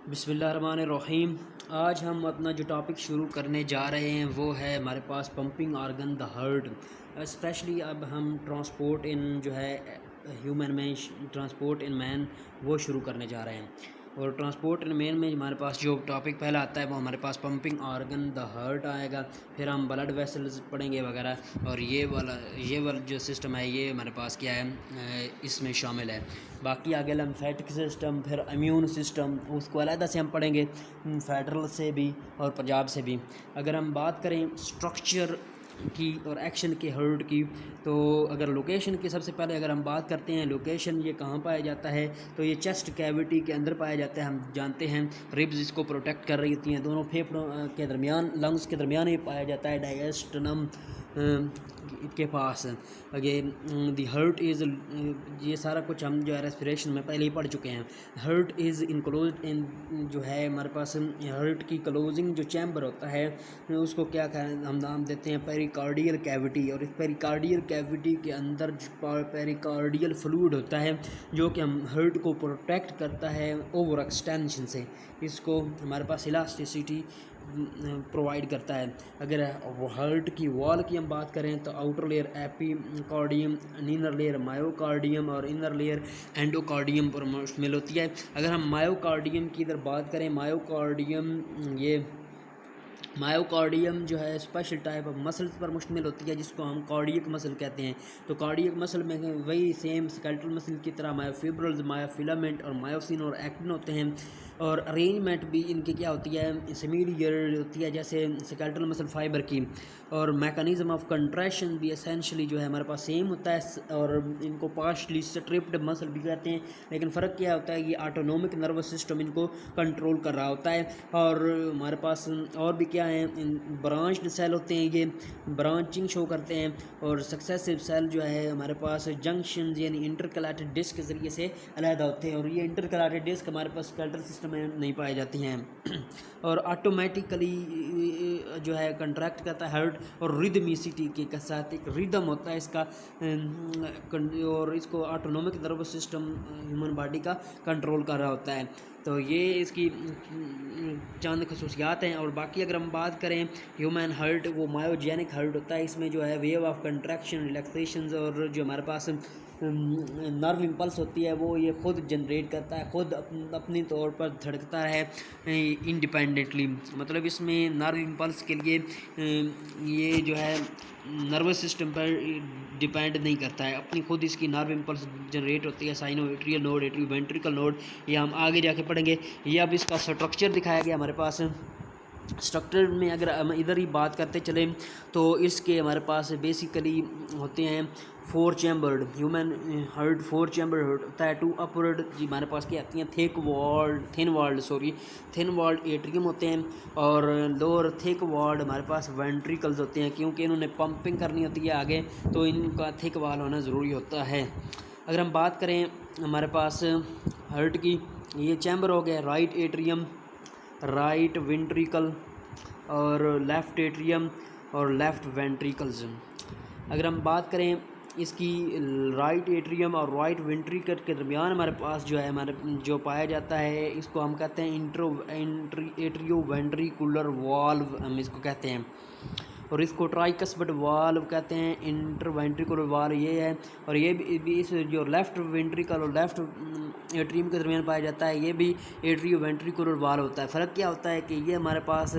बिस्मिल्लाहिर्रहमानिर्रहीम। आज हम अपना जो टॉपिक शुरू करने जा रहे हैं वो है हमारे पास pumping organ the heart. Specially अब हम ट्रांसपोर्ट इन जो है ह्यूमन में ट्रांसपोर्ट इन मैन वो शुरू करने जा रहे हैं। और ट्रांसपोर्ट इन मैन में हमारे पास जो टॉपिक पहला आता है वो हमारे पास पंपिंग आर्गन द हार्ट आएगा। फिर हम ब्लड वेसल्स पढ़ेंगे वगैरह, और ये वाला जो सिस्टम है ये हमारे पास क्या है, इसमें शामिल है। बाकी आगे लिम्फेटिक सिस्टम, फिर इम्यून सिस्टम, उसको अलग से हम पढ़ेंगे, फेडरल से भी और पंजाब से भी। अगर हम बात करें स्ट्रक्चर की और एक्शन के हार्ट की, तो अगर लोकेशन की सबसे पहले अगर हम बात करते हैं लोकेशन ये कहाँ पाया जाता है, तो ये चेस्ट कैविटी के अंदर पाया जाता है। हम जानते हैं रिब्स इसको प्रोटेक्ट कर रही होती हैं, दोनों फेफड़ों के दरमियान, लंग्स के दरमियान ये पाया जाता है, डायस्टनम के पास। अगे दी हार्ट इज़, ये सारा कुछ हम जो है रेस्पिरेशन में पहले ही पढ़ चुके हैं। हार्ट इज़ इनक्लोज इन, जो है हमारे पास हार्ट की क्लोजिंग जो चैम्बर होता है उसको क्या हम नाम देते हैं पेरिकार्डियल कैविटी। और इस पेरिकार्डियल कैविटी के अंदर पेरिकार्डियल फ्लूइड होता है जो कि हम हार्ट को प्रोटेक्ट करता है ओवर एक्सटेंशन से। इसको हमारे पास इलास्टिसिटी प्रोवाइड करता है। अगर हार्ट की वॉल की हम बात करें तो outer layer epicardium, inner layer myocardium और इनर लेयर एंडोकार्डियम पर मुश्तमिल होती है। अगर हम मायोकार्डियम की इधर बात करें, मायोकार्डियम जो है स्पेशल टाइप ऑफ मसल्स पर मुश्तमिल होती है जिसको हम कार्डियक मसल कहते हैं। तो कार्डियक मसल में वही सेम स्केलेटल मसल की तरह मायोफिब्रल्स, मायोफिलामेंट और मायोसिन और एक्टिन होते हैं। और अरेंजमेंट भी इनकी क्या होती है, सिमिलर होती है जैसे स्केलेटल मसल फाइबर की। और मैकेनिज्म ऑफ कंट्रैक्शन भी एसेंशियली जो है हमारे पास सेम होता है। और इनको पार्शली स्ट्रिप्ड मसल भी कहते हैं, लेकिन फ़र्क क्या होता है, ये ऑटोनोमिक नर्वस सिस्टम इनको कंट्रोल कर रहा होता है। और हमारे पास और भी क्या है, ब्रांच्ड सेल होते हैं, ये ब्रांचिंग शो करते हैं। और सक्सेसिव सेल जो है हमारे पास जंक्शन यानी इंटरकलेटेड डिस्क के ज़रिए से अलहदा होते हैं। और ये इंटरकलेटेड डिस्क हमारे पास स्केलेटल सिस्टम में नहीं पाई जाती हैं। और ऑटोमेटिकली जो है कंट्रैक्ट करता है हार्ट, और रिदमिसिटी के साथ एक रिदम होता है इसका, और इसको autonomic nervous system human body का कंट्रोल कर रहा होता है। तो ये इसकी चंद खसूसियात हैं। और बाकी अगर हम बात करें ह्यूमन हार्ट, वो मायोजेनिक हार्ट होता है। इसमें जो है वेव ऑफ कंट्रैक्शन, रिलैक्सेशन, और जो हमारे पास नर्व इम्पल्स होती है वो ये खुद जनरेट करता है, खुद अपनी तौर पर धड़कता है इंडिपेंडेंटली। मतलब इसमें नर्व इम्पल्स के लिए ये जो है नर्वस सिस्टम पर डिपेंड नहीं करता है, अपनी खुद इसकी नर्व इम्पल्स जनरेट होती है। Sinoatrial node, atrio ventricle node, ये हम आगे जाके पढ़ेंगे। ये अब इसका स्ट्रक्चर दिखाया गया हमारे पास। स्ट्रक्चर में अगर हम इधर ही बात करते चले तो इसके हमारे पास बेसिकली होते हैं 4 chambered human heart. 4 chamber heart होता है। 2 अपवर्ड जी हमारे पास क्या आती हैं, थिन वॉल्ड एट्रियम होते हैं। और लोअर थिक वॉल्ड हमारे पास वेंट्रिकल्स होते हैं, क्योंकि इन्होंने पंपिंग करनी होती है आगे, तो इनका थिक वॉल होना ज़रूरी होता है। अगर हम बात करें हमारे पास हार्ट की, ये चैम्बर हो गया राइट एट्रियम, राइट वेंट्रिकल और लेफ़्ट एट्रियम और लेफ़्ट वेंट्रिकल्स। अगर हम बात करें इसकी राइट एट्रियम और राइट वेंट्रिकल के दरमियान हमारे पास जो है हमारे जो पाया जाता है, इसको हम कहते हैं एट्रियो वेंट्रिकुलर वाल्व, हम इसको कहते हैं। और इसको ट्राइकस्पिड वाल्व कहते हैं, इंटरवेंट्रिकुलर वाल्व ये है। और ये भी इस जो लेफ़्ट वेंट्रिकल और लेफ़्ट एट्रियम के दरमियान पाया जाता है, ये भी एट्रियो वेंट्रिकुलर वाल्व होता है। फ़र्क क्या होता है कि ये हमारे पास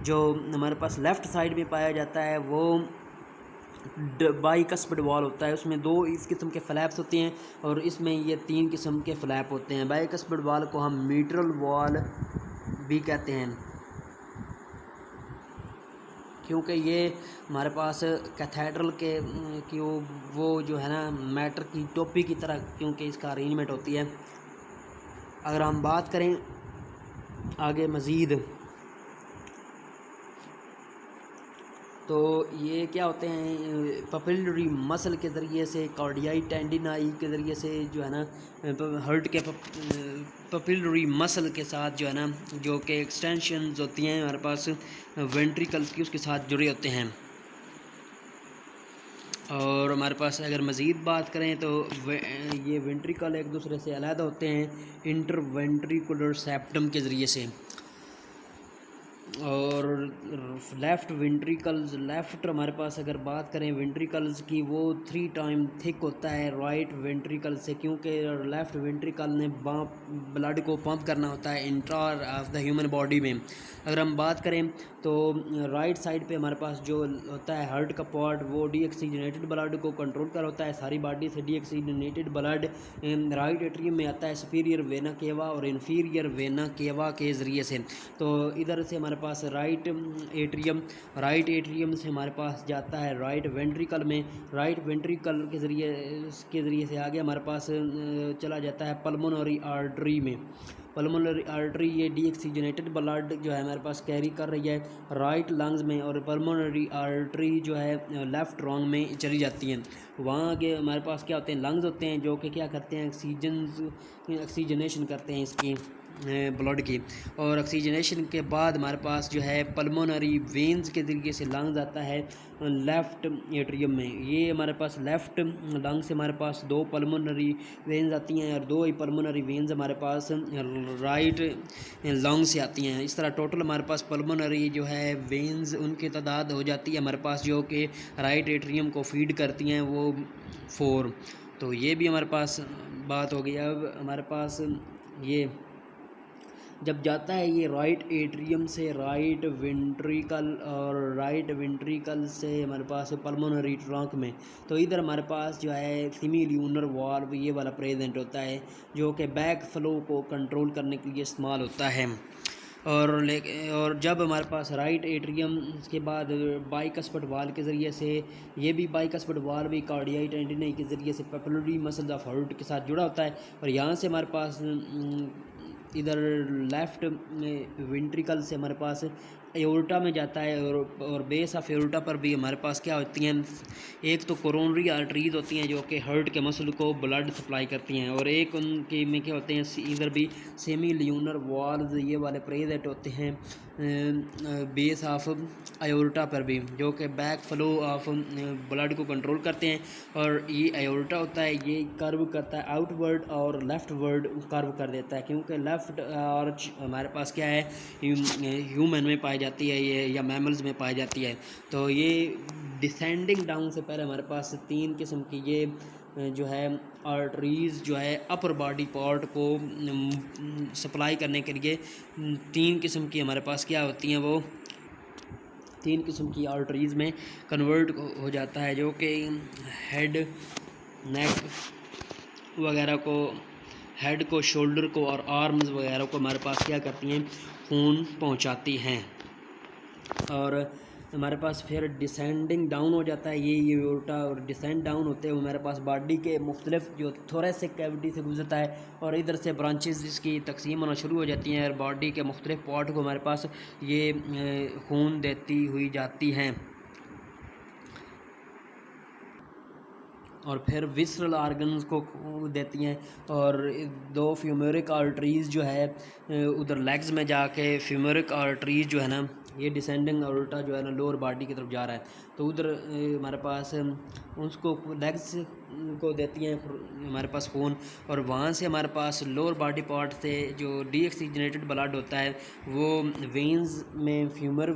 जो हमारे पास लेफ़्ट साइड में पाया जाता है वो बाइकस्पिड वॉल होता है, उसमें 2 इस किस्म के फ्लैप्स होते हैं, और इसमें ये 3 किस्म के फ्लैप होते हैं। बाइकस्पिड वॉल को हम मीट्रल वॉल भी कहते हैं, क्योंकि ये हमारे पास कैथेड्रल के कि वो जो है ना मैटर की टोपी की तरह, क्योंकि इसका अरेंजमेंट होती है। अगर हम बात करें आगे मज़ीद, तो ये क्या होते हैं, पपिलरी मसल के ज़रिए से, कार्डियाई टेंडिनाई के ज़रिए से जो है ना हार्ट के पपिलरी मसल के साथ जो है ना, जो कि एक्सटेंशंस होती हैं हमारे पास वेंट्रिकल्स की, उसके साथ जुड़े होते हैं। और हमारे पास अगर मज़ीद बात करें तो ये वेंट्रिकल एक दूसरे से अलग होते हैं इंटरवेंट्रिकुलर सेप्टम के ज़रिए से। और लेफ़्ट वेंट्रिकल्स, लेफ़्ट हमारे पास अगर बात करें वेंट्रिकल्स की, वो 3 टाइम थिक होता है राइट वेंट्रिकल से, क्योंकि लेफ़्ट वेंट्रिकल ने ब्लड को पंप करना होता है inter of the human body में। अगर हम बात करें तो राइट साइड पे हमारे पास जो होता है हार्ट का पार्ट, वो डीऑक्सीजनेटेड ब्लड को कंट्रोल कर होता है सारी बॉडी से। डीऑक्सीजनेटेड ब्लड राइट एट्रियम में आता है सुपीरियर वेना केवा और इन्फीरियर वेना केवा के ज़रिए से। तो इधर से हमारे पास राइट एट्रियम से हमारे पास जाता है राइट वेंट्रिकल में, राइट वेंट्रिकल के ज़रिए से आगे हमारे पास चला जाता है पल्मोनरी आर्टरी में। पल्मोनरी आर्टरी ये डीऑक्सीजनेटेड ब्लड जो है हमारे पास कैरी कर रही है राइट लंग्स में, और पल्मोनरी आर्टरी जो है लेफ़्ट लंग में चली जाती हैं। वहाँ आगे हमारे पास क्या होते हैं, लंग्स होते हैं, जो कि क्या करते हैं, ऑक्सीजनेशन करते हैं इसकी ब्लड की। और ऑक्सीजनेशन के बाद हमारे पास जो है पल्मोनरी वेंस के ज़रिए से लंग्स आता है लेफ़्ट एट्रियम में। ये हमारे पास लेफ़्ट लंग से हमारे पास 2 पल्मोनरी वेंस आती हैं और 2 ही पल्मोनरी वेंस हमारे पास राइट लंग से आती हैं। इस तरह टोटल हमारे पास पल्मोनरी जो है वेंस उनकी तादाद हो जाती है हमारे पास, जो कि राइट एट्रियम को फीड करती हैं, वो 4। तो ये भी हमारे पास बात हो गई। अब हमारे पास ये जब जाता है ये राइट एट्रियम से राइट वेंट्रिकल, और राइट वेंट्रिकल से हमारे पास पल्मोनरी ट्रंक में, तो इधर हमारे पास जो है सेमील्यूनर वाल्व ये वाला प्रेजेंट होता है, जो कि बैक फ्लो को कंट्रोल करने के लिए इस्तेमाल होता है। और जब हमारे पास राइट एट्रियम के बाद बाइकस्पट वाल के ज़रिए से, ये भी बाइकस्पट वाल भी कार्डियाई टेंडिनी के ज़रिए से पेपिलरी मसल ऑफ हार्ट के साथ जुड़ा होता है, और यहाँ से हमारे पास इधर लेफ़्ट वेंट्रिकल से हमारे पास एओर्टा में जाता है, और बेस ऑफ एओर्टा पर भी हमारे पास क्या होती हैं, एक तो कोरोनरी आर्टरीज होती हैं जो कि हार्ट के मसल को ब्लड सप्लाई करती हैं, और एक उनके में क्या होते हैं, इधर भी सेमी ल्यूनर वाल्व ये वाले प्रेजेंट होते हैं बेस ऑफ आयोर्टा पर भी, जो कि बैक फ्लो ऑफ ब्लड को कंट्रोल करते हैं। और ये आयोर्टा होता है, ये कर्व करता है आउटवर्ड और लेफ्टवर्ड कर्व कर देता है, क्योंकि लेफ़्ट आर्च हमारे पास क्या है, ह्यूमन में पाई जाती है ये, या मैमल्स में पाई जाती है। तो ये डिसेंडिंग डाउन से पहले हमारे पास 3 किस्म की ये जो है आर्टरीज़ जो है अपर बॉडी पार्ट को सप्लाई करने के लिए 3 किस्म की हमारे पास क्या होती हैं, वो 3 किस्म की आर्टरीज़ में कन्वर्ट हो जाता है, जो कि हेड, नेक वगैरह को, हेड को, शोल्डर को और आर्म्स वगैरह को हमारे पास क्या करती हैं, खून पहुंचाती हैं। और हमारे पास फिर डिसेंडिंग डाउन हो जाता है ये एओर्टा, और डिसेंड डाउन होते हुए हमारे पास बॉडी के मुख्तलिफ जो थोरेसिक कैविटी से गुजरता है, और इधर से ब्रांचेस जिसकी तकसीम होना शुरू हो जाती हैं, और बॉडी के मुख्तलिफ पार्ट को हमारे पास ये खून देती हुई जाती हैं। और फिर विसरल आर्गन्स को देती हैं, और 2 फ्यूमरिक आर्टरीज़ जो है उधर लेग्स में जाके, फ्यूमरिक आर्टरीज़ जो है ना, ये डिसेंडिंग आर्टरी जो है ना लोअर बॉडी की तरफ जा रहा है, तो उधर हमारे पास उसको लेग्स को देती हैं हमारे पास खून, और वहाँ से हमारे पास लोअर बॉडी पार्ट से जो डीऑक्सीजनेटेड ब्लड होता है वो वेन्स में, फ्यूमर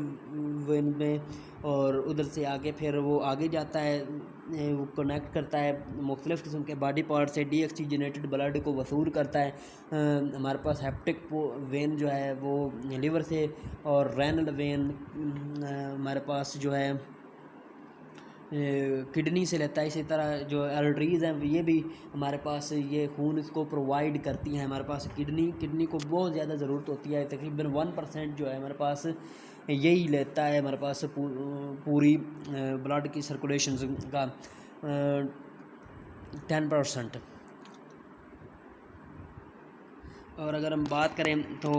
वेन में, और उधर से आगे फिर वो आगे जाता है, वो कनेक्ट करता है मुख्तलिफ़ किस्म के बॉडी पार्ट से, डीऑक्सीजनेटेड ब्लड को वसूल करता है। हमारे पास हेप्टिक वेन जो है वो लीवर से, और रेनल वेन हमारे पास जो है किडनी से लेता है। इसी तरह जो आर्टरीज़ हैं ये भी हमारे पास ये खून इसको प्रोवाइड करती हैं। हमारे पास किडनी को बहुत ज़्यादा ज़रूरत होती है, तकरीबन 1% जो है हमारे पास यही लेता है हमारे पास पूरी ब्लड की सर्कुलेशन का 10%। और अगर हम बात करें तो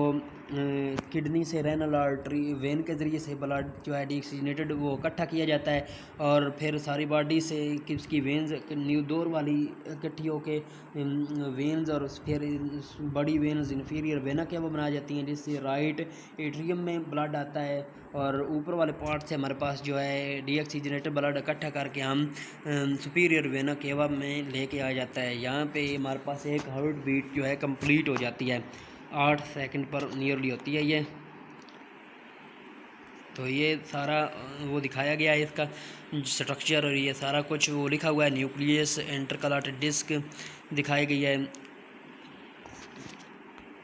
किडनी से रेनल आर्टरी वेन के ज़रिए से ब्लड जो है डीऑक्सीजनेटेड वो इकट्ठा किया जाता है, और फिर सारी बॉडी से किसकी वेन्स न्यू दौर वाली इकट्ठी होके वेन्स और फिर बड़ी वेन्स इन्फीरियर वेना क्या वो बनाई जाती हैं, जिससे राइट एट्रियम में ब्लड आता है, और ऊपर वाले पार्ट से हमारे पास जो है डीऑक्सीजनेटेड ब्लड इकट्ठा करके हम सुपीरियर वेना केवा में लेके आ जाता है। यहाँ पे हमारे पास एक हार्ट बीट जो है कंप्लीट हो जाती है, 8 सेकंड पर नियरली होती है ये। तो ये सारा वो दिखाया गया है इसका स्ट्रक्चर, और ये सारा कुछ वो लिखा हुआ है। न्यूक्लियस इंटरकलाटेड डिस्क दिखाई गई है।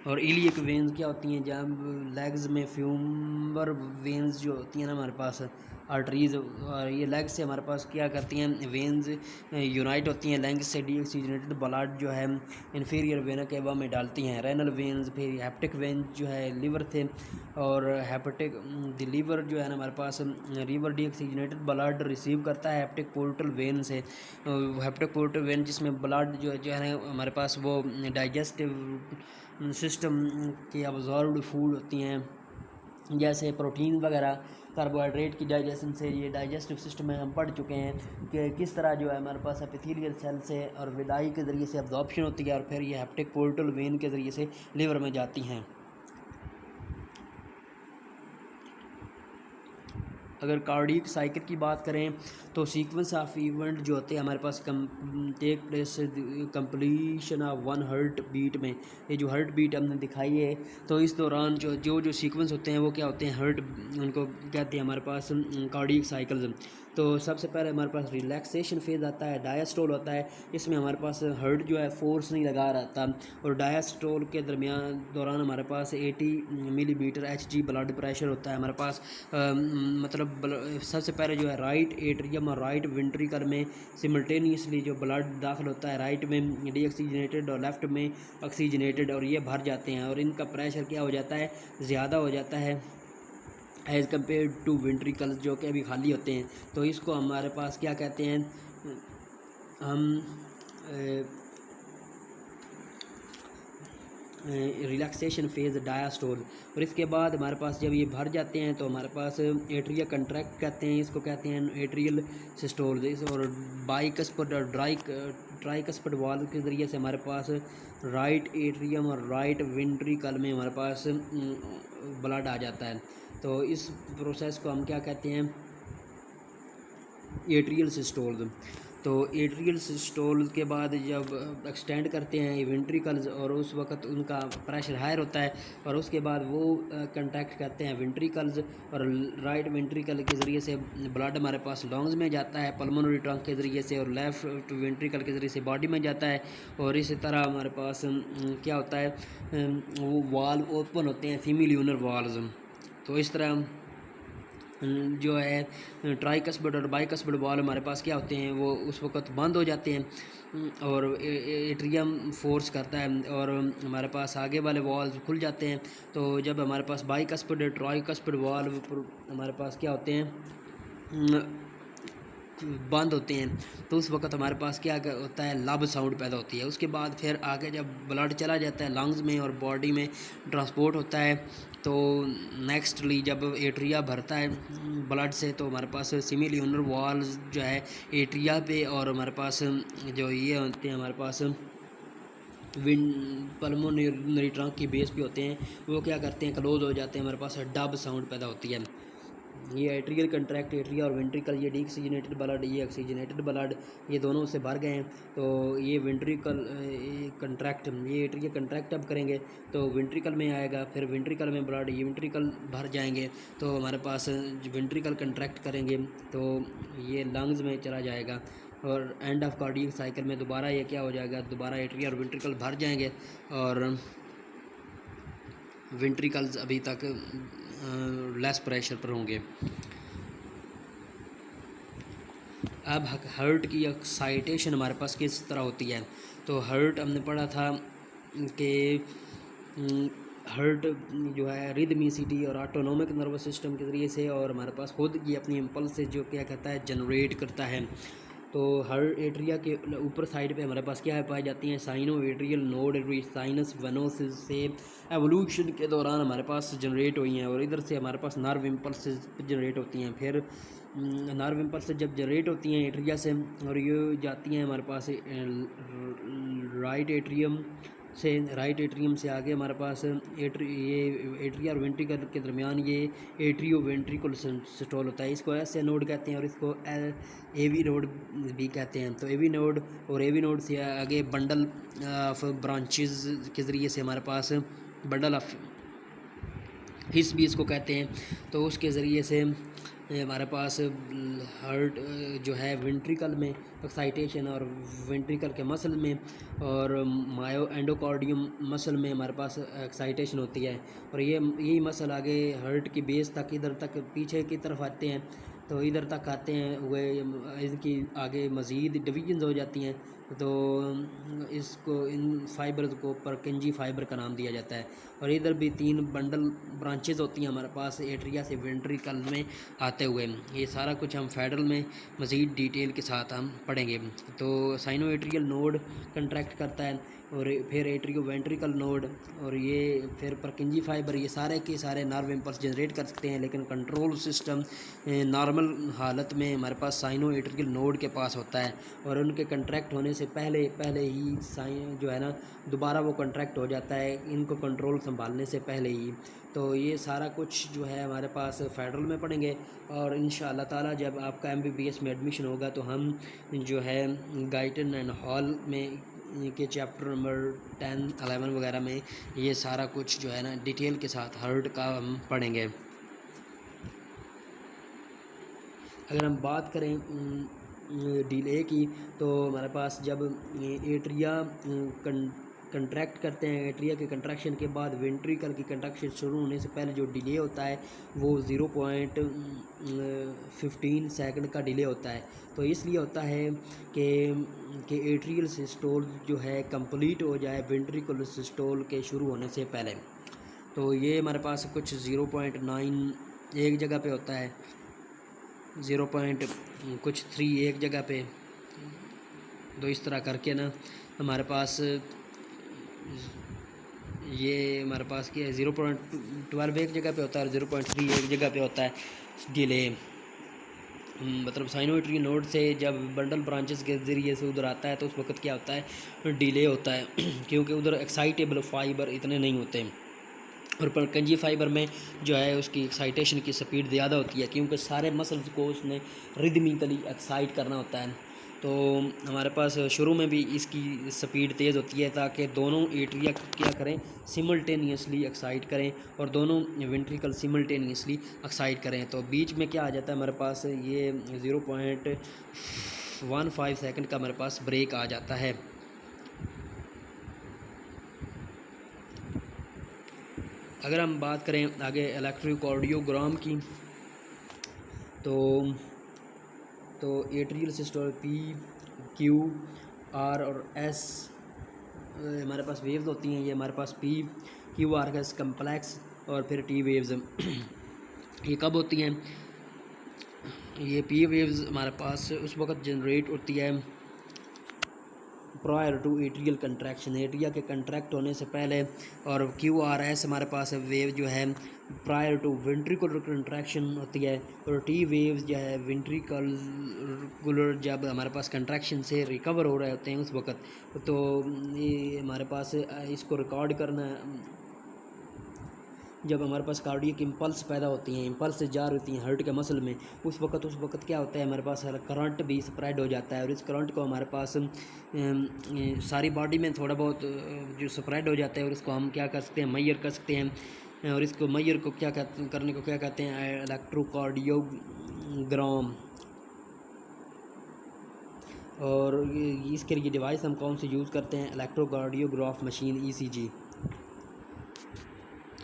और इलियक वेन्स क्या होती हैं, जब लेग्स में फ्यूमर वेन्स जो होती हैं ना हमारे पास आर्टरीज, और ये लेग से हमारे पास क्या करती हैं वेन्स यूनाइट होती हैं, लेग से डीऑक्सीजनेटेड ब्लड जो है इन्फीरियर वेना केवा में डालती हैं। रेनल वेन्स, फिर हेप्टिक वेन जो है लीवर थे, और हेपेटिक द लीवर जो है ना हमारे पास लीवर डीऑक्सीजनेटेड ब्लड रिसीव करता है हेप्टिक पोर्टल वेन से। हेप्टिक पोर्टल वेन जिसमें ब्लड जो है ना हमारे पास वो डाइजेस्टिव सिस्टम के अब्जॉर्ब्ड फूड होती हैं, जैसे प्रोटीन वगैरह, कार्बोहाइड्रेट की डाइजेशन से। ये डाइजेस्टिव सिस्टम में हम पढ़ चुके हैं कि किस तरह जो है हमारे पास एपिथेलियल सेल से और विलाई के ज़रिए से अब्जॉर्प्शन होती है, और फिर ये हेप्टिक पोर्टल वेन के ज़रिए से लिवर में जाती हैं। अगर कार्डियक साइकिल की बात करें तो सीक्वेंस ऑफ इवेंट जो होते हैं हमारे पास take place completion of one heart beat में। ये जो हार्ट बीट हमने दिखाई है, तो इस दौरान जो सीक्वेंस होते हैं वो क्या होते हैं, हार्ट उनको कहते हैं हमारे पास कार्डियक साइकिल्स। तो सबसे पहले हमारे पास रिलैक्सेशन फेज आता है, डायस्टोल होता है। इसमें हमारे पास हार्ट जो है फोर्स नहीं लगा रहता, और डायस्टोल के दौरान हमारे पास 80 मिलीमीटर HG ब्लड प्रेशर होता है हमारे पास। मतलब सबसे पहले जो है राइट एट्रियम और राइट वेंट्रिकल में सिमल्टेनियसली जो ब्लड दाखिल होता है, राइट में डीऑक्सीजनेटेड और लेफ्ट में ऑक्सीजनेटेड, और ये भर जाते हैं, और इनका प्रेशर क्या हो जाता है, ज़्यादा हो जाता है एज़ कम्पेयर टू वेंट्रिकल जो कि अभी खाली होते हैं। तो इसको हमारे पास क्या कहते हैं, हम रिलैक्सेशन फेज़ डायस्टोल। और इसके बाद हमारे पास जब ये भर जाते हैं तो हमारे पास एट्रिया कंट्रैक्ट कहते हैं, इसको कहते हैं एट्रियल सिस्टोल। और बाइकस्पड और ट्राइकस्पड वाल्व के ज़रिए से हमारे पास राइट एट्रियम और राइट वेंट्रिकल में हमारे पास ब्लड आ जाता है। तो इस प्रोसेस को हम क्या कहते हैं, एट्रियल सिस्टोल। तो एट्रियल सिस्टोल के बाद जब एक्सटेंड करते हैं वेंट्रिकल्स, और उस वक्त उनका प्रेशर हायर होता है, और उसके बाद वो कंट्रैक्ट करते हैं वेंट्रिकल्स, और राइट वेंट्रिकल के ज़रिए से ब्लड हमारे पास लंग्स में जाता है पल्मोनरी ट्रंक के ज़रिए से, और लेफ्ट वेंट्रिकल के ज़रिए से बॉडी में जाता है। और इसी तरह हमारे पास क्या होता है, वो वाल्व ओपन होते हैं, फीमिल्यूनर वाल्व्स। तो इस तरह जो है ट्राइकस्पड और बाइकस्पड वाल्व हमारे पास क्या होते हैं, वो उस वक्त बंद हो जाते हैं, और एट्रियम फोर्स करता है, और हमारे पास आगे वाले वाल्व खुल जाते हैं। तो जब हमारे पास बाइकस्पड ट्राइकस्पड वाल्व हमारे पास क्या होते हैं, बंद होते हैं, तो उस वक्त हमारे पास क्या होता है, लब साउंड पैदा होती है। उसके बाद फिर आगे जब ब्लड चला जाता है लंग्स में और बॉडी में ट्रांसपोर्ट होता है, तो नेक्स्टली जब एट्रिया भरता है ब्लड से, तो हमारे पास सिमिल्यूनर वॉल्स जो है एट्रिया पे, और हमारे पास जो ये होते हैं हमारे पास पल्मोनरी ट्रंक की बेस पे होते हैं, वो क्या करते हैं, क्लोज हो जाते हैं, हमारे पास डब साउंड पैदा होती है। ये एट्रियल कंट्रैक्ट, एट्रिया और वेंट्रिकल, ये डीऑक्सीजनेटेड ब्लड, ये ऑक्सीजनेटेड ब्लड, ये दोनों से भर गए हैं। तो ये वेंट्रिकल कंट्रैक्ट, ये एट्रिया कंट्रैक्ट अब करेंगे तो वेंट्रिकल में आएगा, फिर वेंट्रिकल में ब्लड, ये वेंट्रिकल भर जाएंगे, तो हमारे पास वेंट्रिकल कंट्रैक्ट करेंगे तो ये लंग्स में चला जाएगा, और एंड ऑफ कार्डियक साइकिल में दोबारा ये क्या हो जाएगा, दोबारा एट्रिया और वेंट्रिकल भर जाएंगे, और वेंट्रिकल्स अभी तक लेस प्रेशर पर होंगे। अब हार्ट की एक्साइटेशन हमारे पास किस तरह होती है, तो हार्ट हमने पढ़ा था कि हार्ट जो है रिदमिसिटी और ऑटोनोमिक नर्वस सिस्टम के ज़रिए से, और हमारे पास खुद की अपनी इम्पल्स से जो क्या कहता है जनरेट करता है। तो हर एट्रिया के ऊपर साइड पे हमारे पास क्या है पाई जाती हैं cyano atrial node sinus venosus से एवोल्यूशन के दौरान हमारे पास जनरेट हुई हैं, और इधर से हमारे पास नर्व इम्पल्सेस जनरेट होती हैं। फिर नर्व इम्पल्स जब जनरेट होती हैं एट्रिया से, और ये जाती हैं हमारे पास राइट एट्रियम से आगे हमारे पास एट्रिया और वेंट्रिकल के दरमियान ये एट्रियो वेंट्रिकल सिस्टोल होता है। इसको ऐसे नोड कहते हैं और इसको एवी नोड भी कहते हैं। तो एवी नोड और एवी नोड से आगे बंडल ऑफ ब्रांचेस के ज़रिए से हमारे पास बंडल ऑफ हिस भी इसको कहते हैं। तो उसके ज़रिए से हमारे पास हार्ट जो है वेंट्रिकल में एक्साइटेशन, और वेंट्रिकल के मसल में और मायो एंडोकार्डियम मसल में हमारे पास एक्साइटेशन होती है। और यही मसल आगे हार्ट की बेस तक इधर तक पीछे की तरफ आते हैं, तो इधर तक आते हैं हुए इनकी आगे मज़ीद डिवीजन्स हो जाती हैं। तो इसको इन फाइबर्स को परकिंजी फाइबर का नाम दिया जाता है। और इधर भी 3 बंडल ब्रांचेज होती हैं हमारे पास एट्रिया से वेंट्रिकल में आते हुए। ये सारा कुछ हम फेडरल में मज़ीद डिटेल के साथ हम पढ़ेंगे। तो साइनो एट्रियल नोड कंट्रैक्ट करता है, और फिर एट्रियो वेंट्रिकल नोड, और ये फिर परकिंजी फाइबर, ये सारे के सारे नर्व इम्पल्स जनरेट कर सकते हैं। लेकिन कंट्रोल सिस्टम नॉर्मल हालत में हमारे पास साइनो एट्रियल नोड के पास होता है, और उनके कंट्रैक्ट होने से पहले ही साइन जो है ना दोबारा वो कंट्रैक्ट हो जाता है, इनको कंट्रोल संभालने से पहले ही। तो ये सारा कुछ जो है हमारे पास फेडरल में पढ़ेंगे, और इंशाअल्लाह ताला जब आपका MBBS में एडमिशन होगा तो हम जो है गाइटन एंड हॉल में के चैप्टर नंबर 10, 11 वगैरह में ये सारा कुछ जो है ना डिटेल के साथ हार्ट का हम पढ़ेंगे। अगर हम बात करें डिले की, तो हमारे पास जब एट्रिया कंट्रैक्ट करते हैं, एट्रिया के कंट्रैक्शन के बाद वेंट्रिकल की कंट्रैक्शन शुरू होने से पहले जो डिले होता है वो 0.15 सेकंड का डिले होता है। तो इसलिए होता है कि एट्रियल सिस्टोल जो है कंप्लीट हो जाए वेंट्रिकुलर सिस्टोल के शुरू होने से पहले। तो ये हमारे पास कुछ 0.9 एक जगह पे होता है, 0.3 एक जगह पे, तो इस तरह करके ना हमारे पास ये हमारे पास क्या है 0.12 एक जगह पे होता है और 0.3 एक जगह पे होता है डिले। मतलब साइनोट्री नोड से जब बंडल ब्रांचेस के ज़रिए से उधर आता है तो उस वक्त क्या होता है डिले होता है क्योंकि उधर एक्साइटेबल फाइबर इतने नहीं होते, और परकंजी फाइबर में जो है उसकी एक्साइटेशन की स्पीड ज़्यादा होती है क्योंकि सारे मसल्स को उसने रिदमिकली एक्साइट करना होता है। तो हमारे पास शुरू में भी इसकी स्पीड तेज़ होती है ताकि दोनों एट्रिया क्या करें सिमल्टेनियसली एक्साइट करें और दोनों वेंट्रिकल सिमल्टेनियसली एक्साइट करें। तो बीच में क्या आ जाता है हमारे पास ये 0.15 सेकंड का हमारे पास ब्रेक आ जाता है। अगर हम बात करें आगे इलेक्ट्रोकार्डियोग्राम की, तो atrial systole P, Q, R और S हमारे पास वेव्स होती हैं। ये हमारे पास PQRS कम्प्लेक्स और फिर T वेव्स ये कब होती हैं? ये P वेव्स हमारे पास उस वक्त जनरेट होती है prior to atrial contraction, atria के कंट्रैक्ट होने से पहले, और QRS हमारे पास वेव जो है प्रायर टू वेंट्रिकुलर कंट्रैक्शन होती है, और T वेव्स जो है वेंट्रिकुलर जब हमारे पास कंट्रैक्शन से रिकवर हो रहे होते हैं उस वक्त। तो ये हमारे पास इसको रिकॉर्ड करना जब हमारे पास कार्डियक इम्पल्स पैदा होती हैं, इम्पल्स से जार होती हैं हार्ट के मसल में, उस वक्त क्या होता है हमारे पास करंट भी स्प्रेड हो जाता है, और इस करंट को हमारे पास सारी बॉडी में थोड़ा बहुत जो स्प्रेड हो जाता है और इसको हम क्या कर सकते हैं मेजर कर सकते हैं, और इसको मेजर को क्या करने को क्या कहते हैं इलेक्ट्रोकार्डियोग्राम। और इसके लिए डिवाइस हम कौन सी यूज़ करते हैं इलेक्ट्रोकार्डियोग्राफ मशीन ECG।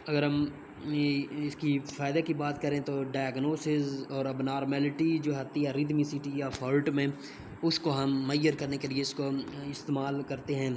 अगर हम इसकी फ़ायदे की बात करें तो डायग्नोसिस और अबनॉर्मेलिटी जो आती है रिदमिसिटी या फॉल्ट में उसको हम मेजर करने के लिए इसको इस्तेमाल करते हैं।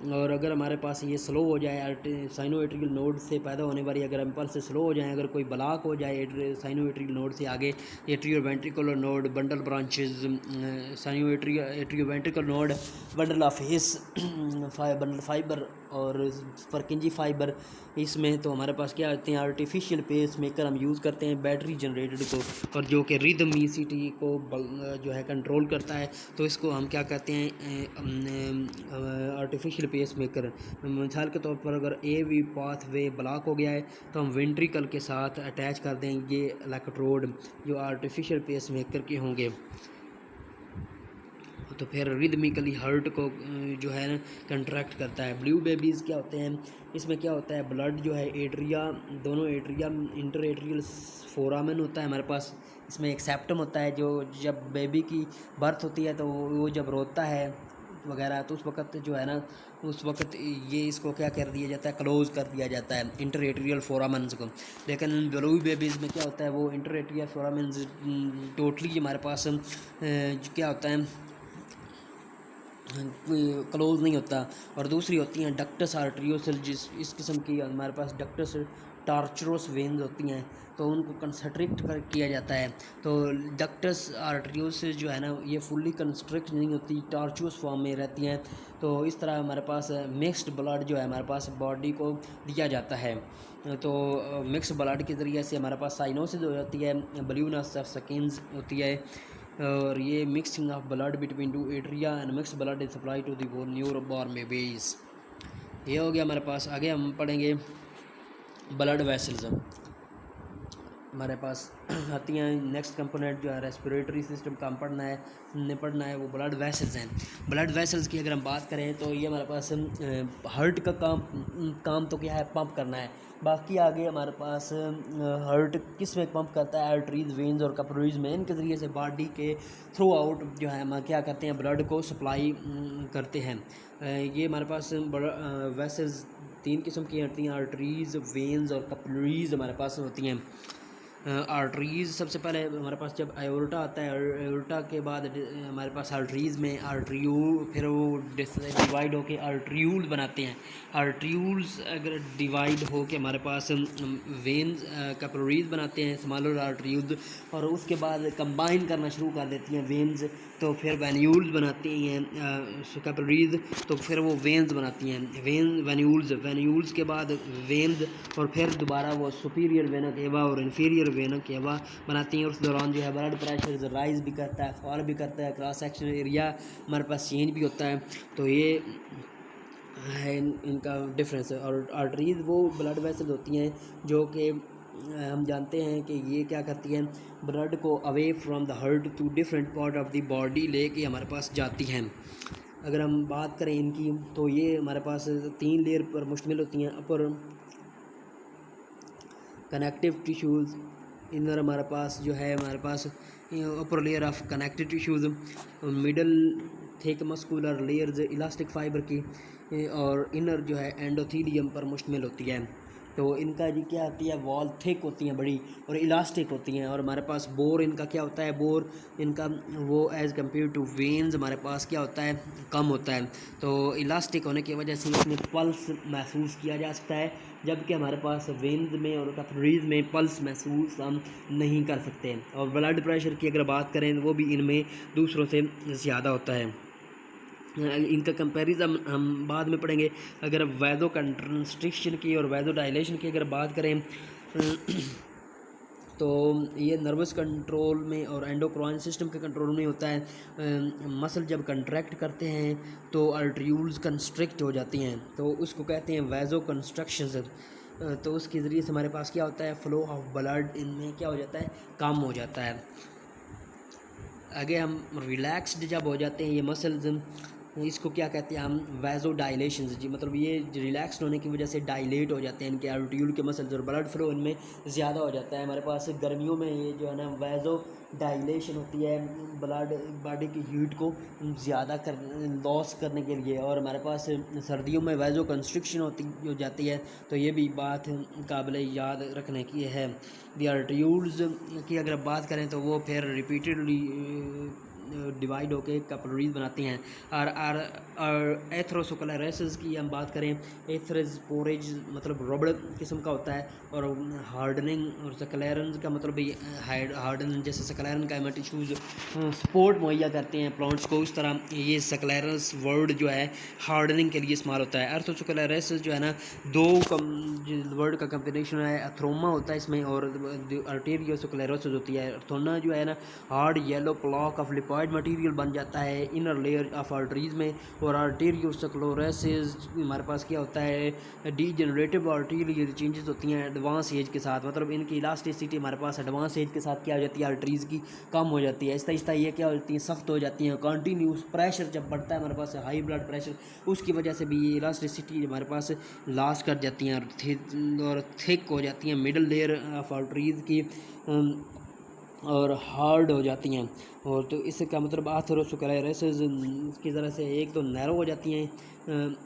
और अगर हमारे पास ये स्लो हो जाए, साइनोएट्रियल नोड से पैदा होने वाली अगर इम्पल्स स्लो हो जाए, अगर कोई ब्लॉक हो जाए साइनोएट्रियल नोड से आगे, atrio ventricular node, bundle branches, atrio ventricular node, bundle of his, bundle fibre और परकिंजी फाइबर, इसमें तो हमारे पास क्या होते हैं, आर्टिफिशियल पेस मेकर हम यूज़ करते हैं बैटरी जनरेटेड को, और जो कि रिदमीसिटी को जो है कंट्रोल करता है। तो इसको हम क्या कहते हैं, आर्टिफिशियल पेस मेकर। मिसाल के तौर पर अगर A V path way block हो गया है तो हम वेंट्रिकल के साथ अटैच कर दें ये इलेक्ट्रोड जो आर्टिफिशियल पेस मेकर के होंगे, तो फिर रिदमिकली हार्ट को जो है ना कंट्रैक्ट करता है। ब्लू बेबीज़ क्या होते हैं, इसमें क्या होता है, ब्लड जो है एट्रिया, दोनों एट्रिया, इंटर एट्रियल फोरामेन होता है हमारे पास, इसमें एक सेप्टम होता है जो जब बेबी की बर्थ होती है तो वो जब रोता है वगैरह तो उस वक्त जो है ना, उस वक्त ये इसको क्या कर दिया जाता है, क्लोज़ कर दिया जाता है इंटर एट्रियल फोरामेंस को। लेकिन ब्लू बेबीज़ में क्या होता है, वो इंटर एट्रियल फोरामेंस टोटली हमारे पास क्या होता है, क्लोज नहीं होता। और दूसरी होती हैं डक्टस आर्टरियोसल, इस किस्म की हमारे पास डक्टस टार्चरोस वेन्स होती हैं, तो उनको कंस्ट्रिक्ट किया जाता है। तो डक्टस आर्टरियोसिस जो है ना ये फुल्ली कंस्ट्रिक्ट नहीं होती, टार्चुअस फॉर्म में रहती हैं। तो इस तरह हमारे पास मिक्स्ड ब्लड जो है हमारे पास बॉडी को दिया जाता है। तो मिक्स ब्लड के ज़रिए से हमारे पास साइनोसिस हो जाती है, ब्लूनेस ऑफ स्किन्स होती है, और ये mixing of blood between two atria and mix blood is supply to the newborn babies. ये हो गया हमारे पास। आगे हम पढ़ेंगे ब्लड वेसल्स हमारे पास आती हैं। नेक्स्ट कंपोनेंट जो है रेस्पिरेटरी सिस्टम का पढ़ना है वो ब्लड वेसल्स हैं। ब्लड वेसल्स की अगर हम बात करें तो ये हमारे पास हार्ट का काम तो क्या है, पंप करना है। बाकी आगे हमारे पास हार्ट किस में पंप करता है, आर्टरीज, वेन्स और कैपिलरीज में, इनके ज़रिए से बॉडी के थ्रू आउट जो है हम क्या करते हैं, ब्लड को सप्लाई करते हैं। ये हमारे पास वेसल्स 3 किस्म की होती हैं, आर्टरीज, वेन्स और कैपिलरीज हमारे पास होती हैं। आर्टरीज़ सबसे पहले हमारे पास जब आयोर्टा आता है, आयोर्टा के बाद हमारे पास आर्टरीज़ में आर्ट्रियूल, फिर वो डिवाइड होके आर्ट्रियूल बनाते हैं। आर्ट्रियूल्स अगर डिवाइड हो के हमारे पास वेन्स कैपिलरीज बनाते हैं, स्मॉलर आर्ट्रियूल्स, और उसके बाद कंबाइन करना शुरू कर देती हैं वेन्स, तो फिर वेन्यूल्स बनाती हैं कैपिलरीज, तो फिर वो वेन्स बनाती हैं वेन्यूल्स के बाद वेन्स, और फिर दोबारा वो सुपीरियर वेना केवा और इन्फीरियर वेना केवा बनाती हैं। उस दौरान जो है ब्लड प्रेशर राइज भी करता है, फॉल भी करता है, क्रॉस सेक्शन एरिया हमारे पास चेंज भी होता है। तो ये है इनका डिफरेंस। और आर्टरीज वो ब्लड वेसल होती हैं जो कि हम जानते हैं कि ये क्या करती हैं, ब्लड को away from the heart to different part of the body लेके हमारे पास जाती हैं। अगर हम बात करें इनकी तो ये हमारे पास 3 लेयर पर मुश्तमिल होती हैं। अपर कनेक्टिव टिश्यूज़, इनर हमारे पास जो है हमारे पास upper layer of connective tissues, middle thick muscular layers elastic fibre की, और इनर जो है एंडोथीलियम पर मुश्तमिल होती है। तो इनका जी क्या होती है, वॉल थिक होती हैं बड़ी और इलास्टिक होती हैं। और हमारे पास बोर इनका क्या होता है, बोर इनका वो एज़ कम्पेयर टू वेन्स हमारे पास क्या होता है, कम होता है। तो इलास्टिक होने की वजह से इसमें पल्स महसूस किया जा सकता है, जबकि हमारे पास वेन्स में और कैपिलरीज में पल्स महसूस हम नहीं कर सकते। और ब्लड प्रेशर की अगर बात करें वो भी इनमें दूसरों से ज़्यादा होता है। इनका कंपैरिजन हम बाद में पढ़ेंगे। अगर वैदो कंस्ट्रिक्शन की और वैदो डायलेशन की अगर बात करें तो ये नर्वस कंट्रोल में और एंडोक्राइन सिस्टम के कंट्रोल में होता है। मसल जब कंट्रैक्ट करते हैं तो आर्ट्रियूल्स कंस्ट्रिक्ट हो जाती हैं, तो उसको कहते हैं वैजो कंस्ट्रक्शन। तो उसके ज़रिए से हमारे पास क्या होता है, फ्लो ऑफ ब्लड इनमें क्या हो जाता है, कम हो जाता है। आगे हम रिलैक्स्ड जब हो जाते हैं ये मसल्स, इसको क्या कहते हैं हम, वैजो डायलेशन जी, मतलब ये रिलैक्स्ड होने की वजह से डायलेट हो जाते हैं इनके आर्ट्रियूल के मसल्स और ब्लड फ्लो इनमें ज़्यादा हो जाता है। हमारे पास गर्मियों में ये जो है ना वैजो डायलेशन होती है ब्लड बॉडी की हीट को ज़्यादा लॉस करने के लिए, और हमारे पास सर्दियों में वैजो कंस्ट्रिक्शन हो जाती है। तो ये भी बात काबिल याद रखने की है। दी आर्ट्रियूल्स की अगर बात करें तो वो फिर रिपीटेडली डिवाइड होकर कैपिलरीज बनाती हैं। और एथरोस्क्लेरोसिस की हम बात करें, एथरोस्पोरेज मतलब रबड़ किस्म का होता है, और हार्डनिंग और स्क्लेरन्स का मतलब भी हार्डन, जैसे स्क्लेरन का टिश्यूज़ सपोर्ट मुहैया करते हैं प्लांट्स को, उस तरह ये स्क्लेरस वर्ड जो है हार्डनिंग के लिए इस्तेमाल होता है। एथरोस्क्लेरोसिस जो है ना, दो वर्ड का कम्बिनेशन है, अथ्रोमा होता है इसमें, और आर्टेरियोस्क्लेरोसिस होती है। अर्थोना जो है ना, हार्ड येलो प्लॉक ऑफ लिपॉइड मटेरियल बन जाता है इनर लेयर ऑफ आर्टरीज में। और आर्टेरियोस्क्लेरोसिस हमारे पास क्या होता है, डीजनरेटिव आर्टेरियल चेंजेस होती हैं एडवांस एज के साथ, मतलब इनकी इलास्टिसिटी हमारे पास एडवांस एज के साथ क्या हो जाती है, आर्टरीज की कम हो जाती है, आहिस्ता आहिस्ता ये क्या हो जाती है, सख्त हो जाती हैं। कंटिन्यूस प्रेशर जब बढ़ता है हमारे पास, हाई ब्लड प्रेशर, उसकी वजह से भी ये इलास्टिसिटी हमारे पास लॉस कर जाती हैं और थिक हो जाती हैं मिडल लेयर ऑफ आर्टरीज की, और हार्ड हो जाती हैं। और तो इसका मतलब एथरोस्क्लेरोसिस की तरह से एक तो नैरो हो जाती हैं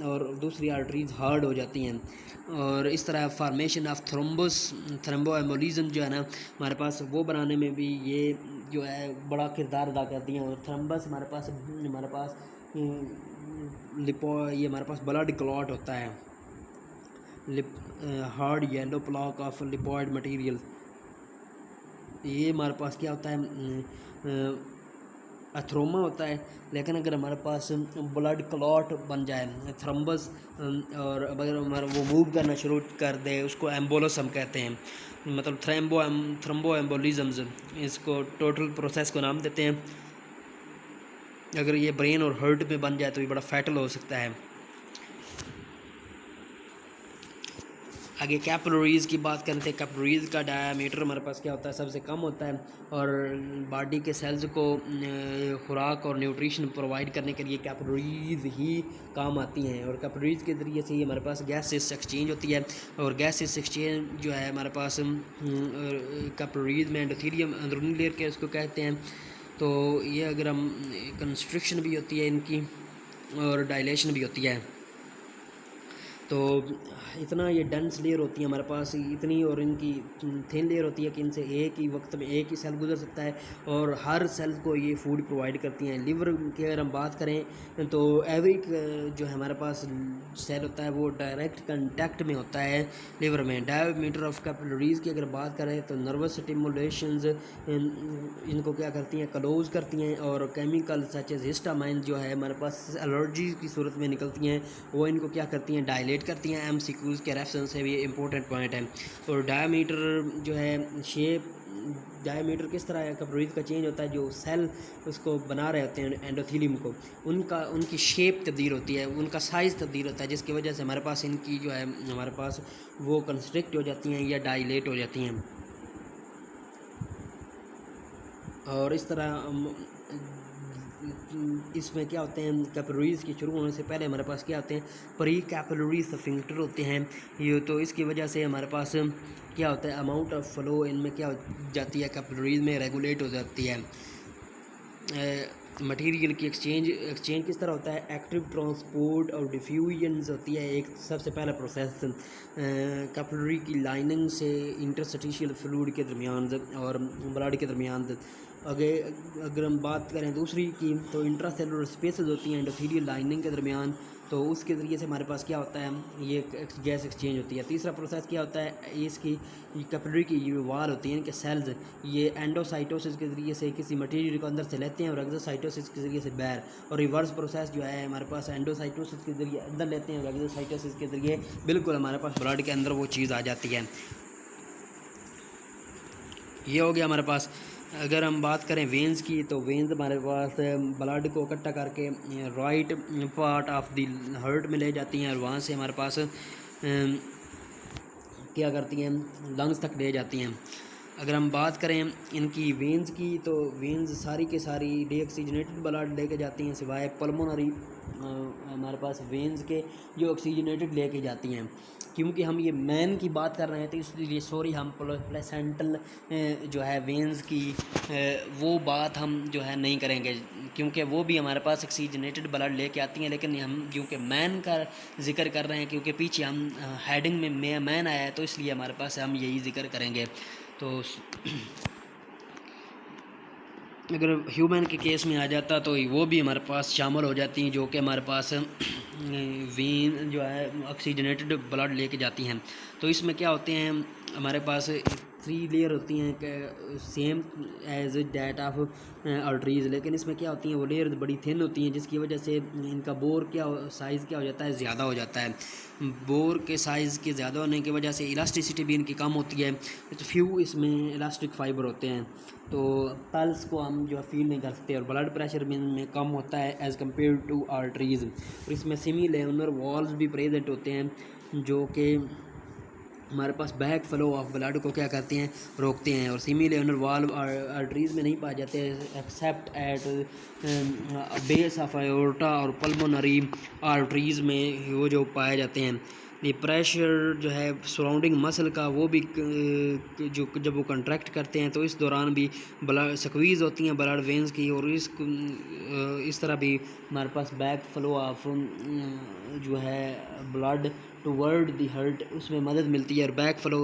और दूसरी आर्टरीज हार्ड हो जाती हैं। और इस तरह फार्मेशन ऑफ थ्रोम्बोएम्बोलिज्म जो है ना हमारे पास, वो बनाने में भी ये जो है बड़ा किरदार अदा करती हैं। और थ्रम्बस हमारे पास ये हमारे पास ब्लड क्लॉट होता है, हार्ड येलो प्लॉक ऑफ लिपॉइड मटेरियल, ये हमारे पास क्या होता है, अथ्रोमा होता है। लेकिन अगर हमारे पास ब्लड क्लॉट बन जाए, थ्रम्बस, और अगर हमारा वो मूव करना शुरू कर दे, उसको एम्बोलस हम कहते हैं, मतलब थ्रम्बो एम्बोलिज्म्स, इसको टोटल प्रोसेस को नाम देते हैं। अगर ये ब्रेन और हार्ट में बन जाए तो ये बड़ा फैटल हो सकता है। आगे कैपिलरीज़ की बात करते हैं। कैपिलरीज़ का डायामीटर हमारे पास क्या होता है, सबसे कम होता है, और बॉडी के सेल्स को खुराक और न्यूट्रिशन प्रोवाइड करने के लिए कैपिलरीज़ ही काम आती हैं। और कैपिलरीज़ के ज़रिए से ही हमारे पास गैसेस एक्सचेंज होती है, और गैसेस एक्सचेंज जो है हमारे पास कैपिलरीज़ में एंडोथेलियम अंदरूनी लेयर के उसको कहते हैं। तो ये अगर हम कंस्ट्रिक्शन भी होती है इनकी, और डायलेशन भी होती है। तो इतना ये डेंस लेयर होती है हमारे पास इतनी, और इनकी थिन लेयर होती है कि इनसे एक ही वक्त में एक ही सेल गुजर सकता है, और हर सेल को ये फूड प्रोवाइड करती हैं। लिवर की अगर हम बात करें तो एवरी जो है हमारे पास सेल होता है वो डायरेक्ट कंटेक्ट में होता है लिवर में। डायमीटर ऑफ कैपिलरीज़ की अगर बात करें तो नर्वस स्टिमुलेशंस इनको क्या करती हैं, क्लोज करती हैं, और केमिकल सच एज हिस्टामाइन जो है हमारे पास एलर्जी की सूरत में निकलती हैं, वो इनको क्या करती हैं, डायलेट करती हैं। MCQs के रेफरेंस से भी इंपॉर्टेंट पॉइंट है। और डायमीटर जो है शेप, डायमीटर किस तरह है कैपिलरीज़ का चेंज होता है, जो सेल उसको बना रहे होते हैं एंडोथेलियम को, उनकी शेप तब्दील होती है, उनका साइज़ तब्दील होता है, जिसकी वजह से हमारे पास इनकी जो है हमारे पास वो कंस्ट्रिक्ट हो जाती हैं या डायलेट हो जाती हैं। और इस तरह इसमें क्या होते हैं, कैपिलरीज़ के शुरू होने से पहले हमारे पास क्या होते हैं, प्री कैपिलरी स्फिंक्टर होते हैं ये। तो इसकी वजह से हमारे पास क्या होता है, अमाउंट ऑफ फ्लो इनमें क्या हो जाती है, कैपिलरीज़ में रेगुलेट हो जाती है। मटेरियल की एक्सचेंज किस तरह होता है, एक्टिव ट्रांसपोर्ट और डिफ्यूजन होती है एक सबसे पहला प्रोसेस कैपिलरी की लाइनिंग से इंटरस्टिशियल फ्लूइड के दरमियान और ब्लड के दरमियान। अगर हम बात करें दूसरी की, तो इंट्रासेलुलर स्पेसेस होती हैं एंडोथेलियल लाइनिंग के दरमियान, तो उसके ज़रिए से हमारे पास क्या होता है, ये गैस एक्सचेंज होती है। तीसरा प्रोसेस क्या होता है, इसकी कैपिलरी की जो वाल होती है, इनके सेल्स ये एंडोसाइटोसिस के ज़रिए से किसी मटेरियल को अंदर से लेते हैं, और एक्सोसाइटोसिस के ज़रिए से बाहर। और रिवर्स प्रोसेस जो है हमारे पास एंडोसाइटोसिस के ज़रिए अंदर लेते हैं, और एक्सोसाइटोसिस के ज़रिए बिल्कुल हमारे पास ब्लड के अंदर वो चीज़ आ जाती है। ये हो गया हमारे पास। अगर हम बात करें वेंस की, तो वेंस हमारे पास ब्लड को इकट्ठा करके right part of the heart में ले जाती हैं, और वहाँ से हमारे पास क्या करती हैं, लंग्स तक ले जाती हैं। अगर हम बात करें इनकी वेंस की, तो वेंस सारी के सारी डीऑक्सीजनेटेड ब्लड लेके जाती हैं, सिवाय पल्मोनरी हमारे पास वेंस के जो ऑक्सीजनेटेड लेके जाती हैं। क्योंकि हम ये मैन की बात कर रहे हैं तो इसलिए सॉरी, हम प्लेसेंटल जो है वेंस की वो बात हम जो है नहीं करेंगे, क्योंकि वो भी हमारे पास ऑक्सीजनेटेड ब्लड लेके आती हैं। लेकिन हम क्योंकि मैन का जिक्र कर रहे हैं, क्योंकि पीछे हम हेडिंग में मैन आया है, तो इसलिए हमारे पास हम यही जिक्र करेंगे। तो अगर ह्यूमन के केस में आ जाता तो वो भी हमारे पास शामिल हो जाती हैं, जो कि हमारे पास वेन जो है ऑक्सीजनेटेड ब्लड लेके जाती हैं। तो इसमें क्या होते हैं, हमारे पास 3 लेयर होती हैं same as that of arteries, लेकिन इसमें क्या होती हैं वो लेयर बड़ी थिन होती हैं, जिसकी वजह से इनका बोर साइज़ क्या हो जाता है, ज़्यादा हो जाता है। बोर के साइज़ के ज़्यादा होने की वजह से इलास्टिसिटी भी इनकी कम होती है, तो फ्यू इसमें इलास्टिक फाइबर होते हैं, तो पल्स को हम जो है फील नहीं कर सकते, और ब्लड प्रेशर भी इनमें कम होता है एज़ कम्पेयर टू आर्टरीज। और इसमें सेमी लेमिनर वॉल्व्स भी प्रेजेंट होते हैं, जो कि हमारे पास बैक फ्लो ऑफ ब्लड को क्या करते हैं, रोकते हैं। और सेमी लेमिनर वाल्व आर्टरीज में नहीं पाए जाते एक्सेप्ट एट बेस ऑफ आयोर्टा और पल्मोनरी आर्टरीज में वो जो पाए जाते हैं। ये प्रेशर जो है सराउंडिंग मसल का वो भी जो जब वो कंट्रैक्ट करते हैं तो इस दौरान भी ब्लड स्क्वीज़ होती हैं ब्लड वेंस की, और इस तरह भी हमारे पास बैक फ्लो ऑफ जो है ब्लड टुवर्ड दी हार्ट उसमें मदद मिलती है, और बैक फ्लो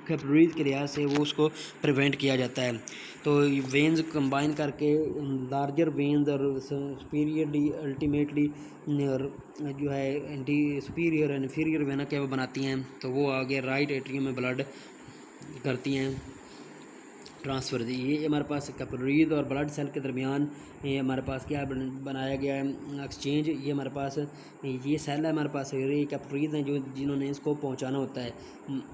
कैपिलरीज के लिहाज से वो उसको प्रिवेंट किया जाता है। तो वेन्स कंबाइन करके लार्जर वेन्स और सुपीरियरली अल्टीमेटली और जो है anti superior and inferior vena क्या वो बनाती हैं, तो वो आगे राइट एट्रियम में ब्लड करती हैं ट्रांसफ़र। ये हमारे पास कैपिलरीज और ब्लड सेल के दरमियान ये हमारे पास क्या बनाया गया है एक्सचेंज। ये हमारे पास ये सेल है हमारे पास, ये कैपिलरीज हैं जो जिन्होंने इसको पहुंचाना होता है,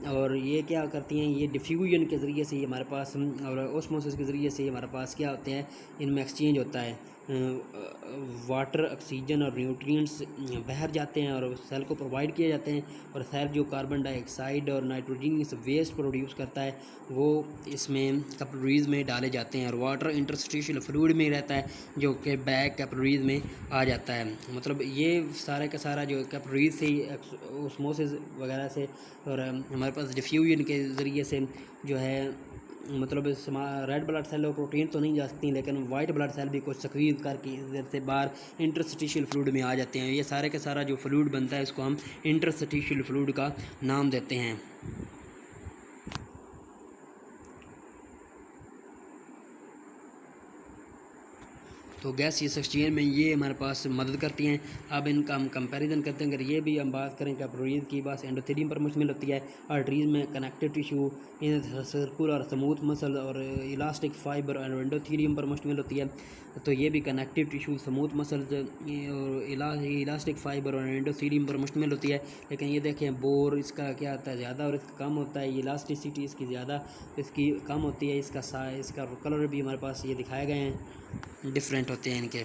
और ये क्या करती हैं, ये डिफ्यूजन के ज़रिए से हमारे पास और ओस्मोसिस के ज़रिए से हमारे पास क्या होते हैं, इनमें एक्सचेंज होता है। वाटर, ऑक्सीजन और न्यूट्रिएंट्स बाहर जाते हैं और सेल को प्रोवाइड किए जाते हैं, और सेल जो कार्बन डाइऑक्साइड और नाइट्रोजन इस वेस्ट प्रोड्यूस करता है वो इसमें कैपिलरीज में डाले जाते हैं, और वाटर इंटरस्टिशियल फ्लूइड में रहता है जो कि बैक कैपिलरीज में आ जाता है। मतलब ये सारे का सारा जो कैपिलरीज से ओस्मोसिस वगैरह से और हमारे पास डिफ्यूजन के ज़रिए से जो है मतलब रेड ब्लड सेल और प्रोटीन तो नहीं जा सकती, लेकिन वाइट ब्लड सेल भी कुछ स्क्वीज करके इधर से बाहर इंटरस्टिशियल फ्लूइड में आ जाते हैं। ये सारे का सारा जो फ्लूइड बनता है इसको हम इंटरस्टिशियल फ्लूइड का नाम देते हैं। तो गैस ये एक्सचेंज में ये हमारे पास मदद करती हैं। अब इनका हम कंपैरिजन करते हैं। अगर ये भी हम बात करें कैपिलरीज की, बस एंडोथेलियम पर मुश्तमिल होती है। आर्टरीज में connective tissue, in circular smooth muscle और इलास्टिक फाइबर और एंडोथेलियम पर मुश्तमिल होती है। तो ये भी कनेक्टिव टिश्यू, स्मूथ मसल और इलास्टिक फाइबर और एंडोथेलियम पर मुश्तमिल होती है। लेकिन ये देखें बोर इसका क्या होता है, ज़्यादा और इसका कम होता है। इलास्टिसिटी इसकी ज़्यादा, इसकी कम होती है। इसका कलर भी हमारे पास ये दिखाए गए हैं, डिफरेंट होते हैं इनके।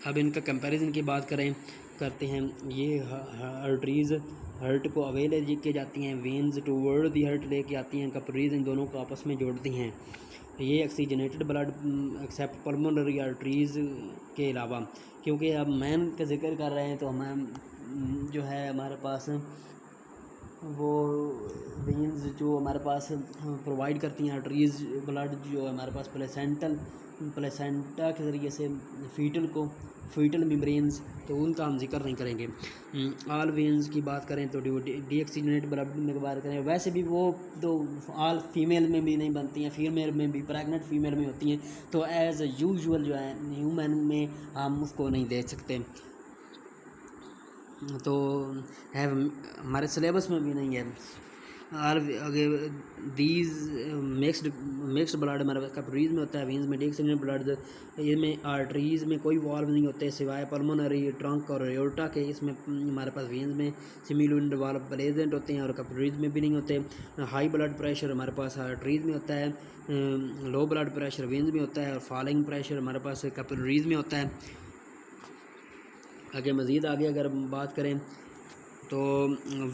अब इनका कंपैरिजन की बात करते हैं। ये आर्टरीज हार्ट को अवेल लेके जाती हैं, वेन्स टूवर्ड दी हार्ट लेके आती हैं, कैपिलरीज इन दोनों को आपस में जोड़ती हैं। ये oxygenated blood accept pulmonary arteries के अलावा, क्योंकि अब मैन का जिक्र कर रहे हैं तो हम जो है हमारे पास वो वेन्स जो हमारे पास प्रोवाइड करती हैं आर्टरीज ब्लड जो हमारे पास प्लेसेंटा के ज़रिए से फीटल मेम्ब्रेन्स, तो उनका हम जिक्र नहीं करेंगे। आल वेन्स की बात करें तो डीऑक्सीजनेट ब्लड में बात करें, वैसे भी वो तो आल फीमेल में भी नहीं बनती हैं, फीमेल में भी प्रेग्नेंट फीमेल में होती हैं, तो एज़ यूजुअल जो है ह्यूमन में हम उसको नहीं देख सकते। तो है हमारे सिलेबस में भी नहीं है। और आगे दीज मिक्स्ड ब्लड हमारे कैपिलरीज में होता है, वेन्स में डीऑक्सीजनेटेड ब्लड, इनमें आर्टरीज में कोई वाल्व नहीं होते सिवाय पल्मोनरी, ट्रंक और एओर्टा के। इसमें हमारे पास वेन्स में सिमिलुएंट वाल्व प्रेजेंट होते हैं और कैपिलरीज में भी नहीं होते। हाई ब्लड प्रेशर हमारे पास आर्टरीज में होता है, लो ब्लड प्रेशर वेन्स में होता है, और फॉलिंग प्रेशर हमारे पास कैपिलरीज में होता है। मज़ीद आगे अगर बात करें तो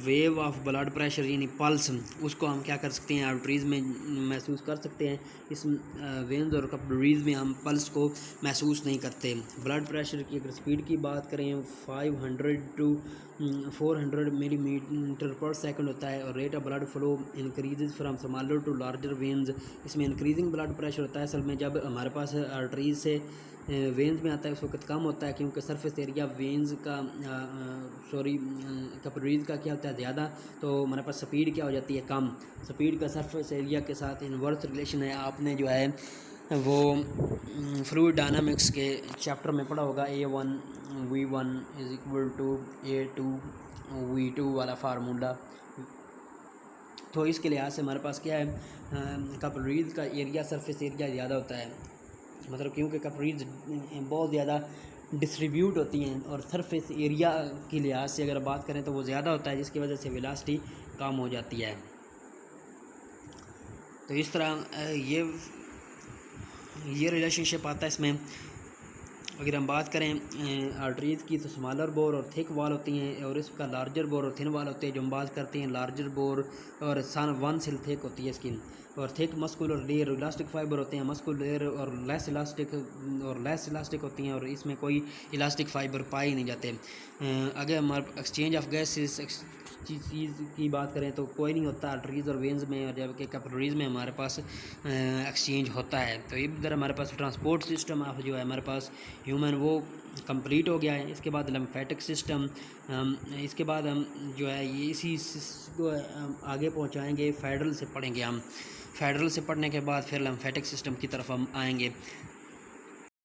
वेव ऑफ ब्लड प्रेशर यानी पल्स, उसको हम क्या कर सकते हैं, आर्टरीज में महसूस कर सकते हैं। इस वेन्स और कैपिलरीज में हम पल्स को महसूस नहीं करते। ब्लड प्रेशर की अगर स्पीड की बात करें 500 to 400 मिलीमीटर पर सेकंड होता है, और rate of blood flow increases from smaller to larger veins. इसमें इंक्रीजिंग ब्लड प्रेशर होता है असल में जब हमारे पास आर्टरीज से वेंस में आता है उस वक्त कम होता है, क्योंकि सरफेस एरिया वेंस का कैपिलरीज का क्या होता है ज़्यादा, तो हमारे पास स्पीड क्या हो जाती है कम। स्पीड का सरफेस एरिया के साथ इनवर्स रिलेशन है। आपने जो है वो फ्लूइड डायनामिक्स के चैप्टर में पढ़ा होगा, A1 V1 is equal to A2 V2 वाला फार्मूला। तो इसके लिहाज से हमारे पास क्या है, कैपिलरीज का एरिया सरफेस एरिया ज़्यादा होता है, मतलब क्योंकि कैपिलरीज बहुत ज़्यादा डिस्ट्रीब्यूट होती हैं और सरफेस एरिया के लिहाज से अगर बात करें तो वो ज़्यादा होता है, जिसकी वजह से वेलोसिटी कम हो जाती है। तो इस तरह ये रिलेशनशिप आता है इसमें। अगर हम बात करें आर्टरीज़ की तो स्मॉलर बोर और थिक वॉल होती हैं, और इसका लार्जर बोर और थिन वॉल होते हैं। जो हम बात करते हैं लार्जर बोर और वन सेल थिक होती है स्किन, और thick muscular layer elastic fibre होते हैं, मस्कुलर लेयर और लेस इलास्टिक होती हैं, और इसमें कोई इलास्टिक फाइबर पाए नहीं जाते। अगर हमारे एक्सचेंज ऑफ गैसेस चीज़ की बात करें तो कोई नहीं होता आर्टरीज़ और वेंस में, और जबकि कैपिलरीज़ में हमारे पास एक्सचेंज होता है। तो इधर हमारे पास ट्रांसपोर्ट सिस्टम जो है हमारे पास ह्यूमन वो कंप्लीट हो गया है। इसके बाद लिम्फेटिक सिस्टम, इसके बाद हम जो है ये इसी को आगे पहुंचाएंगे। फेडरल से पढ़ेंगे हम, फेडरल से पढ़ने के बाद फिर लिम्फेटिक सिस्टम की तरफ हम आएंगे।